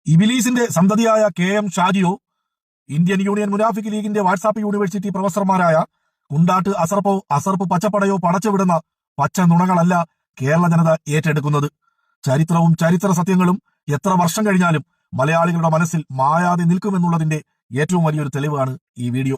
ഇബിലീസിന്റെ സന്തതിയായ KM ഷാജിയോ, Indian union മുനാഫിക് ലീഗിന്റെ WhatsApp university പ്രൊഫസർമാരായ കുണ്ടാട്ട് അസർപ്പ് പച്ചപ്പടയോ പടച്ചുവിടുന്ന പച്ച നുണകളല്ല കേരള ജനത ഏറ്റെടുക്കുന്നത്. ചരിത്രവും ചരിത്ര സത്യങ്ങളും എത്ര വർഷം കഴിഞ്ഞാലും മലയാളികളുടെ മനസ്സിൽ മായാതെ നിൽക്കുമെന്നുള്ളതിന്റെ ഏറ്റവും വലിയൊരു തെളിവാണ് ഈ വീഡിയോ.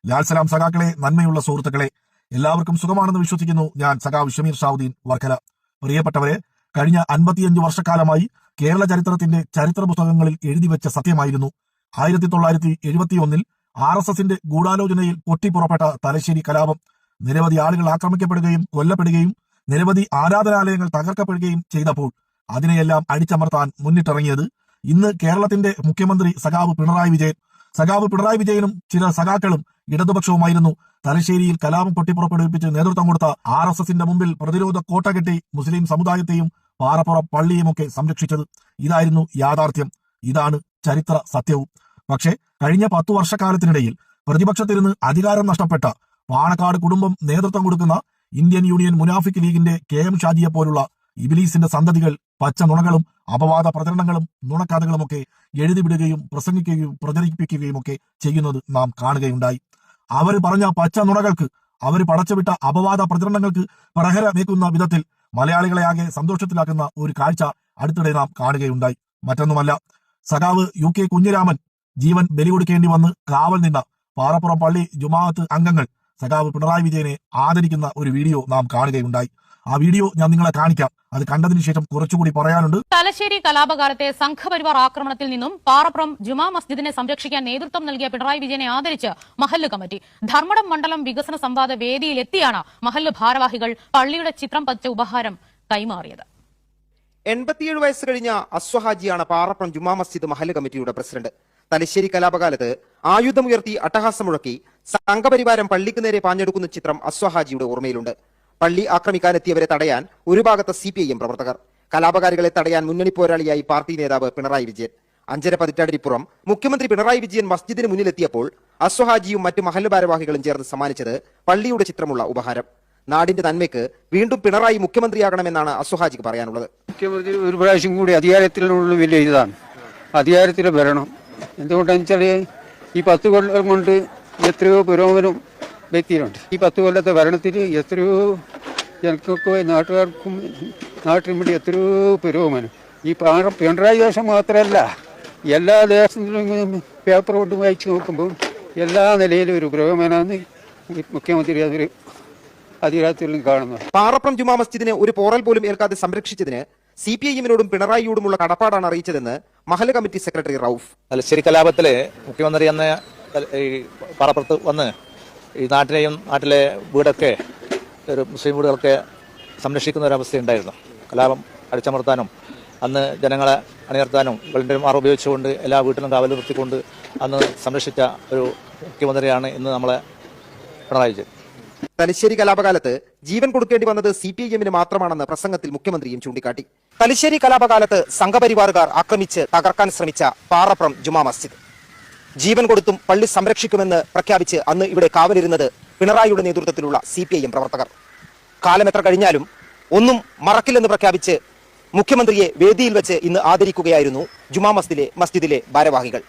ലാൽ സലാം സഖാക്കളെ, നന്മയുള്ള സുഹൃത്തുക്കളെ, എല്ലാവർക്കും സുഖമാണെന്ന് വിശ്വസിക്കുന്നു. ഞാൻ സഖാവ് ഷമീർ ഷാവുദ്ദീൻ വർക്കല. പ്രിയപ്പെട്ടവരെ, കഴിഞ്ഞ 55 വർഷക്കാലമായി കേരള ചരിത്രത്തിന്റെ ചരിത്ര പുസ്തകങ്ങളിൽ എഴുതിവെച്ച സത്യമായിരുന്നു 1971 RSSന്റെ ഗൂഢാലോചനയിൽ പൊട്ടിപ്പുറപ്പെട്ട തലശ്ശേരി കലാപം. നിരവധി ആളുകൾ ആക്രമിക്കപ്പെടുകയും കൊല്ലപ്പെടുകയും നിരവധി ആരാധനാലയങ്ങൾ തകർക്കപ്പെടുകയും ചെയ്തപ്പോൾ അതിനെയെല്ലാം അടിച്ചമർത്താൻ മുന്നിട്ടിറങ്ങിയത് ഇന്ന് കേരളത്തിന്റെ മുഖ്യമന്ത്രി സഖാവ് പിണറായി വിജയൻ. സഖാവ് പിണറായി വിജയനും ചില സഖാക്കളും ഇടതുപക്ഷവുമായിരുന്നു തലശ്ശേരിയിൽ കലാപം പൊട്ടിപ്പുറപ്പെടുവിപ്പിച്ച് നേതൃത്വം കൊടുത്ത RSSന്റെ മുമ്പിൽ പ്രതിരോധ കോട്ട കെട്ടി മുസ്ലിം സമുദായത്തെയും പാറപ്പുറം പള്ളിയുമൊക്കെ സംരക്ഷിച്ചത്. ഇതായിരുന്നു യാഥാർത്ഥ്യം, ഇതാണ് ചരിത്ര സത്യവും. പക്ഷേ കഴിഞ്ഞ 10 വർഷക്കാലത്തിനിടയിൽ പ്രതിപക്ഷത്തിരുന്ന് അധികാരം നഷ്ടപ്പെട്ട പാണക്കാട് കുടുംബം നേതൃത്വം കൊടുക്കുന്ന ഇന്ത്യൻ യൂണിയൻ മുനാഫിക് ലീഗിന്റെ KM ഷാജിയെ പോലുള്ള ഇബിലീസിന്റെ സന്തതികൾ പച്ച നുണകളും അപവാദ പ്രചരണങ്ങളും നുണക്കഥകളുമൊക്കെ എഴുതിവിടുകയും പ്രസംഗിക്കുകയും പ്രചരിപ്പിക്കുകയും ഒക്കെ ചെയ്യുന്നത് നാം കാണുകയുണ്ടായി. അവർ പറഞ്ഞ പച്ച നുണകൾക്ക്, അവർ പടച്ചുവിട്ട അപവാദ പ്രചരണങ്ങൾക്ക് പ്രഹരമേക്കുന്ന വിധത്തിൽ മലയാളികളെ ആകെ സന്തോഷത്തിലാക്കുന്ന ഒരു കാഴ്ച അടുത്തിടെ നാം കാണുകയുണ്ടായി. മറ്റൊന്നുമല്ല, സഖാവ് UK കുഞ്ഞിരാമൻ ജീവൻ ബലി കൊടുക്കേണ്ടി വന്ന് കാവൽ നിന്ന പാറപ്പുറം പള്ളി ജുമാഅത്ത് അംഗങ്ങൾ സഖാവ് പിണറായി വിജയനെ ആദരിക്കുന്ന ഒരു വീഡിയോ നാം കാണുകയുണ്ടായി. ആ വീഡിയോ ഞാൻ നിങ്ങളെ കാണിക്കാം. അത് കണ്ടതിന് ശേഷം കുറച്ചുകൂടി പറയാനുണ്ട്. തലശ്ശേരി കലാപകാലത്തെ സംഘപരിവാർ ആക്രമണത്തിൽ നിന്നും പാറപ്പുറം ജുമാ മസ്ജിദിനെ സംരക്ഷിക്കാൻ നേതൃത്വം നൽകിയ പിണറായി വിജയനെ ആദരിച്ച് മഹല്ല് കമ്മിറ്റി. ധർമ്മടം മണ്ഡലം വികസന സംവാദ വേദിയിലെത്തിയാണ് മഹല്ല് ഭാരവാഹികൾ പള്ളിയുടെ ചിത്രം പതിച്ച ഉപഹാരം കൈമാറിയത്. 87 വയസ്സ് കഴിഞ്ഞ അസ്വഹാജിയാണ് പാറപ്പുറം ജുമാ മസ്ജിദ് മഹല്ല് കമ്മിറ്റിയുടെ പ്രസിഡന്റ്. തലശ്ശേരി കലാപകാലത്ത് ആയുധമുയർത്തി അട്ടഹാസം മുഴക്കി സംഘപരിവാരം പള്ളിക്ക് നേരെ പാഞ്ഞെടുക്കുന്ന ചിത്രം അസ്വഹാജിയുടെ ഓർമ്മയിലുണ്ട്. പള്ളി ആക്രമിക്കാനെത്തിയവരെ തടയാൻ ഒരു ഭാഗത്ത് CPIM പ്രവർത്തകർ, കലാപകാരികളെ തടയാൻ മുന്നണി പോരാളിയായി പാർട്ടി നേതാവ് പിണറായി വിജയൻ. 5.5 പതിറ്റാണ്ടിനിപ്പുറം മുഖ്യമന്ത്രി പിണറായി വിജയൻ മസ്ജിദിന് മുന്നിലെത്തിയപ്പോൾ അസ്വഹാജിയും മറ്റു മഹല്ല് ഭാരവാഹികളും ചേർന്ന് സമ്മാനിച്ചത് പള്ളിയുടെ ചിത്രമുള്ള ഉപഹാരം. നാടിന്റെ നന്മയ്ക്ക് വീണ്ടും പിണറായി മുഖ്യമന്ത്രിയാകണമെന്നാണ് അസ്വഹാജിക്ക് പറയാനുള്ളത്. മുഖ്യമന്ത്രി ഒരു പ്രാവശ്യം കൂടി അധികാരത്തിലുള്ള വലിയ ഇതാണ്, അധികാരത്തിൽ വരണം. എന്തുകൊണ്ടാണെന്ന് വെച്ചാൽ ഈ 10 കൊല്ലം കൊണ്ട് എത്രയോ പുരോഗമനം വ്യക്തിയിലുണ്ട്. ഈ 10 കൊല്ലത്തെ ഭരണത്തിൽ എത്രയോ ജനങ്ങൾക്കോ നാട്ടുകാർക്കും നാട്ടിനും വേണ്ടി എത്രയോ പുരോഗമനം. ഈ പിണറായി ദേശം മാത്രമല്ല, എല്ലാ ദേശത്തിലും പേപ്പർ കൊണ്ട് വായിച്ച് നോക്കുമ്പോൾ എല്ലാ നിലയിലും ഒരു പുരോഗമനമാണ് മുഖ്യമന്ത്രി അതൊരു അധികാരത്തിലും കാണുന്നത്. പാറപ്പുറം ജുമാ മസ്ജിദിനെ ഒരു പോറൽ പോലും ഏൽക്കാതെ സംരക്ഷിച്ചതിന് CPIMനോടും പിണറായിയോടുമുള്ള കടപ്പാടാണ് അറിയിച്ചതെന്ന് മഹല്ല് കമ്മിറ്റി സെക്രട്ടറി റൌഫ്. തലശ്ശേരി കലാപത്തില് മുഖ്യമന്ത്രി അന്ന് ഈ പാറപ്പുറത്ത് വന്ന് ഈ നാട്ടിലെ വീടൊക്കെ ഒരു മുസ്ലിം വീടുകളൊക്കെ സംരക്ഷിക്കുന്ന ഒരവസ്ഥയുണ്ടായിരുന്നു. കലാപം അടിച്ചമർത്താനും അന്ന് ജനങ്ങളെ അണിനിർത്താനും വളണ്ടിയർമാർ ഉപയോഗിച്ചുകൊണ്ട് എല്ലാ വീട്ടിലും കാവൽ നിർത്തിക്കൊണ്ട് അന്ന് സംരക്ഷിച്ച ഒരു മുഖ്യമന്ത്രിയാണ് ഇന്ന് നമ്മളെ പിണറായി വിജയൻ. തലശ്ശേരി കലാപകാലത്ത് ജീവൻ കൊടുക്കേണ്ടി വന്നത് CPIMന് മാത്രമാണെന്ന് പ്രസംഗത്തിൽ മുഖ്യമന്ത്രിയും ചൂണ്ടിക്കാട്ടി. തലശ്ശേരി കലാപകാലത്ത് സംഘപരിവാറുകാർ ആക്രമിച്ച് തകർക്കാൻ ശ്രമിച്ച പാറപ്പുറം ജുമാ മസ്ജിദ് ജീവൻ കൊടുത്തും പള്ളി സംരക്ഷിക്കുമെന്ന് പ്രഖ്യാപിച്ച് അന്ന് ഇവിടെ കാവലിരുന്നത് പിണറായിയുടെ നേതൃത്വത്തിലുള്ള CPIM പ്രവർത്തകർ. കാലമെത്ര കഴിഞ്ഞാലും ഒന്നും മറക്കില്ലെന്ന് പ്രഖ്യാപിച്ച് മുഖ്യമന്ത്രിയെ വേദിയിൽ വെച്ച് ഇന്ന് ആദരിക്കുകയായിരുന്നു ജുമാ മസ്ജിദിലെ ഭാരവാഹികൾ.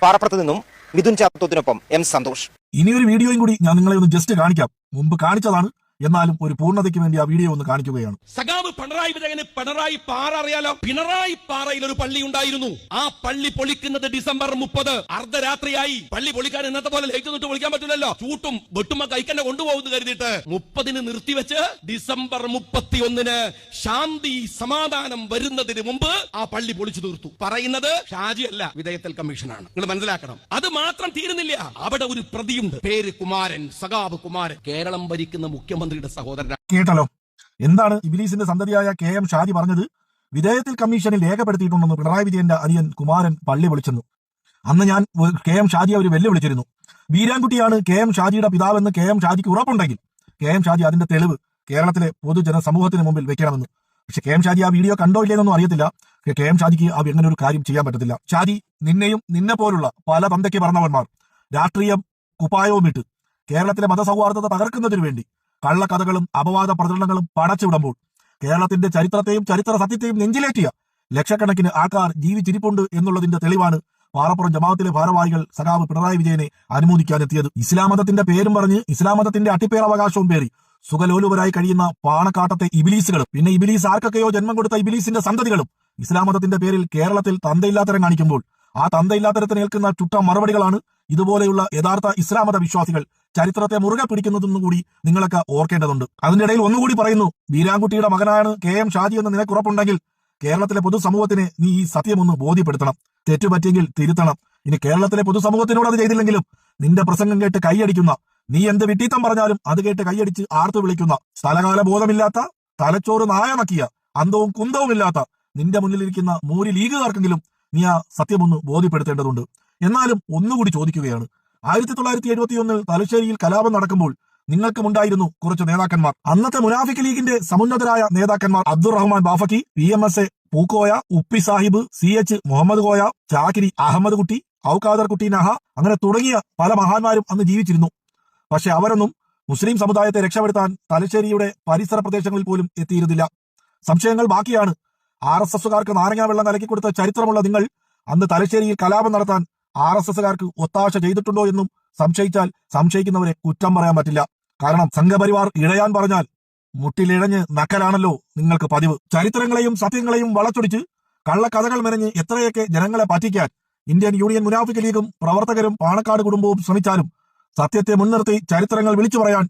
പാറപ്പുറത്ത് നിന്നും മിഥുൻ ചാത്തോത്തിനൊപ്പം M സന്തോഷ്. ഇനിയൊരു വീഡിയോയും കൂടി ഞാൻ നിങ്ങളെ ഒന്ന് ജസ്റ്റ് കാണിക്കാം. മുമ്പ് കാണിച്ചതാണ്, എന്നാലും ഒരു പൂർണ്ണതയ്ക്ക് വേണ്ടി ആ വീഡിയോ ഒന്ന് കാണിക്കുകയാണ്. സഖാവ് പിണറായി വിജയന് പിണറായി പാറ അറിയാലോ. പിണറായി പാറയിൽ ഒരു പള്ളി ഉണ്ടായിരുന്നു. ആ പള്ളി പൊളിക്കുന്നത് ഡിസംബർ 30 അർദ്ധരാത്രിയായി. പള്ളി പൊളിക്കാൻ ഇന്നത്തെ പോലെ ലൈറ്റ് തൊട്ട് പൊളിക്കാൻ പറ്റില്ലല്ലോ. ചൂട്ടും വെട്ടുമ്പോ കൈക്കന്നെ കൊണ്ടുപോകുന്നു കരുതിയിട്ട് 30 നിർത്തിവെച്ച് ഡിസംബർ 31 ശാന്തി സമാധാനം വരുന്നതിന് മുമ്പ് ആ പള്ളി പൊളിച്ചു തീർത്തു. പറയുന്നത് ഷാജി അല്ല, വിധേയത്തൽ കമ്മീഷനാണ്. നിങ്ങൾ മനസ്സിലാക്കണം. അത് മാത്രം തീരുന്നില്ല, അവിടെ ഒരു പ്രതിയുണ്ട്, പേര് കുമാരൻ, സഖാവ് കുമാരൻ, കേരളം ഭരിക്കുന്ന മുഖ്യമന്ത്രിയുടെ സഹോദരൻ. കേട്ടല്ലോ, എന്താണ് ഇബിലീസിന്റെ സന്തതിയായ KM ഷാജി പറഞ്ഞത്? വിധേയത്തിൽ കമ്മീഷനിൽ രേഖപ്പെടുത്തിയിട്ടുണ്ടെന്ന് പിണറായി വിജയന്റെ അനിയൻ കുമാരൻ പള്ളി വിളിച്ചെന്നു. അന്ന് ഞാൻ KM ഷാജിയെ ഒരു വെല്ലുവിളിച്ചിരുന്നു. വീരാൻകുട്ടിയാണ് KM ഷാജിയുടെ പിതാവെന്ന് KM ഷാജിക്ക് ഉറപ്പുണ്ടെങ്കിൽ KM ഷാജി അതിന്റെ തെളിവ് കേരളത്തിലെ പൊതുജന സമൂഹത്തിന് മുമ്പിൽ വെക്കണമെന്ന്. പക്ഷെ KM ഷാജി ആ വീഡിയോ കണ്ടോ ഇല്ലെന്നൊന്നും അറിയത്തില്ല. KM ഷാജിക്ക് ആ അങ്ങനെ ഒരു കാര്യം ചെയ്യാൻ പറ്റത്തില്ല. ഷാജി, നിന്നെയും നിന്നെ പോലുള്ള പല തന്തയ്ക്ക് പറഞ്ഞവന്മാർ രാഷ്ട്രീയം കുപ്പായവും ഇട്ട് കേരളത്തിലെ മതസൗഹാർദ്ദത തകർക്കുന്നതിനു വേണ്ടി കള്ളക്കഥകളും അപവാദ പ്രചരണങ്ങളും പടച്ചുവിടുമ്പോൾ കേരളത്തിന്റെ ചരിത്രത്തെയും ചരിത്ര സത്യത്തെയും നെഞ്ചിലേറ്റിയ ലക്ഷക്കണക്കിന് ആൾക്കാർ ജീവിച്ചിരിപ്പുണ്ട് എന്നുള്ളതിന്റെ തെളിവാണ് പാറപ്പുറം ജമാഅത്തിലെ ഭാരവാഹികൾ സഖാവ് പിണറായി വിജയനെ അനുമോദിക്കാനെത്തിയത്. ഇസ്ലാം മതത്തിന്റെ പേരും പറഞ്ഞ് ഇസ്ലാം മതത്തിന്റെ അട്ടിപ്പേറവകാശവും പേറി സുഖലോലുപരായി കഴിയുന്ന പാണക്കാട്ടത്തെ ഇബിലീസുകളും പിന്നെ ഇബിലീസ് ആർക്കൊക്കെയോ ജന്മം കൊടുത്ത ഇബിലീസിന്റെ സന്തതികളും ഇസ്ലാം മതത്തിന്റെ പേരിൽ കേരളത്തിൽ തന്തയില്ലാത്തരം കാണിക്കുമ്പോൾ ആ തന്തയില്ലാത്തരത്തിന് ഏൽക്കുന്ന ചുട്ട മറുപടികളാണ് ഇതുപോലെയുള്ള യഥാർത്ഥ ഇസ്ലാം മത വിശ്വാസികൾ ചരിത്രത്തെ മുറുകെ പിടിക്കുന്നതെന്നും കൂടി നിങ്ങളൊക്കെ ഓർക്കേണ്ടതുണ്ട്. അതിന്റെ ഇടയിൽ ഒന്നുകൂടി പറയുന്നു, വീരാൻകുട്ടിയുടെ മകനാണ് KM ഷാജി എന്ന് നിനക്കുറപ്പുണ്ടെങ്കിൽ കേരളത്തിലെ പൊതുസമൂഹത്തിന് നീ ഈ സത്യമൊന്ന് ബോധ്യപ്പെടുത്തണം. തെറ്റുപറ്റിയെങ്കിൽ തിരുത്തണം. ഇനി കേരളത്തിലെ പൊതുസമൂഹത്തിനോട് അത് ചെയ്തില്ലെങ്കിലും നിന്റെ പ്രസംഗം കേട്ട് കൈയടിക്കുന്ന, നീ എന്ത് വിട്ടിത്തം പറഞ്ഞാലും അത് കേട്ട് കൈയടിച്ച് ആർത്തു വിളിക്കുന്ന, സ്ഥലകാല ബോധമില്ലാത്ത, തലച്ചോറ് നായണക്കിയ, അന്തവും കുന്തവുമില്ലാത്ത നിന്റെ മുന്നിലിരിക്കുന്ന മൂരി ലീഗുകാർക്കെങ്കിലും നീ ആ സത്യമൊന്ന് ബോധ്യപ്പെടുത്തേണ്ടതുണ്ട്. എന്നാലും ഒന്നുകൂടി ചോദിക്കുകയാണ്, 1971 തലശ്ശേരിയിൽ കലാപം നടക്കുമ്പോൾ നിങ്ങൾക്കുമുണ്ടായിരുന്നു കുറച്ച് നേതാക്കന്മാർ. അന്നത്തെ മുനാഫിക് ലീഗിന്റെ സമുന്നതരായ നേതാക്കന്മാർ അബ്ദുറഹ്മാൻ ബാഫക്കി, PMSA പൂക്കോയ, ഉപ്പി സാഹിബ്, CH മുഹമ്മദ് കോയ, ചാക്കിരി അഹമ്മദ് കുട്ടി, ഔക്കാദർ കുട്ടി നഹ, അങ്ങനെ തുടങ്ങിയ പല മഹാന്മാരും അന്ന് ജീവിച്ചിരുന്നു. പക്ഷെ അവരൊന്നും മുസ്ലിം സമുദായത്തെ രക്ഷപ്പെടുത്താൻ തലശ്ശേരിയുടെ പരിസര പ്രദേശങ്ങളിൽ പോലും എത്തിയിരുന്നില്ല. സംശയങ്ങൾ ബാക്കിയാണ്. RSSകാർക്ക് നാരങ്ങാ വെള്ളം കലക്കിക്കൊടുത്ത ചരിത്രമുള്ള നിങ്ങൾ അന്ന് തലശ്ശേരിയിൽ കലാപം നടത്താൻ RSSകാർക്ക് ഒത്താശ ചെയ്തിട്ടുണ്ടോ എന്നും സംശയിച്ചാൽ സംശയിക്കുന്നവരെ കുറ്റം പറയാൻ പറ്റില്ല. കാരണം സംഘപരിവാർ ഇഴയാൻ പറഞ്ഞാൽ മുട്ടിലിഴഞ്ഞ് നക്കലാണല്ലോ നിങ്ങൾക്ക് പതിവ്. ചരിത്രങ്ങളെയും സത്യങ്ങളെയും വളച്ചൊടിച്ച് കള്ളക്കഥകൾ മെനഞ്ഞ് എത്രയൊക്കെ ജനങ്ങളെ പറ്റിക്കാൻ ഇന്ത്യൻ യൂണിയൻ മുനാഫിക് ലീഗും പ്രവർത്തകരും പാണക്കാട് കുടുംബവും ശ്രമിച്ചാലും സത്യത്തെ മുൻനിർത്തി ചരിത്രങ്ങൾ വിളിച്ചു പറയാൻ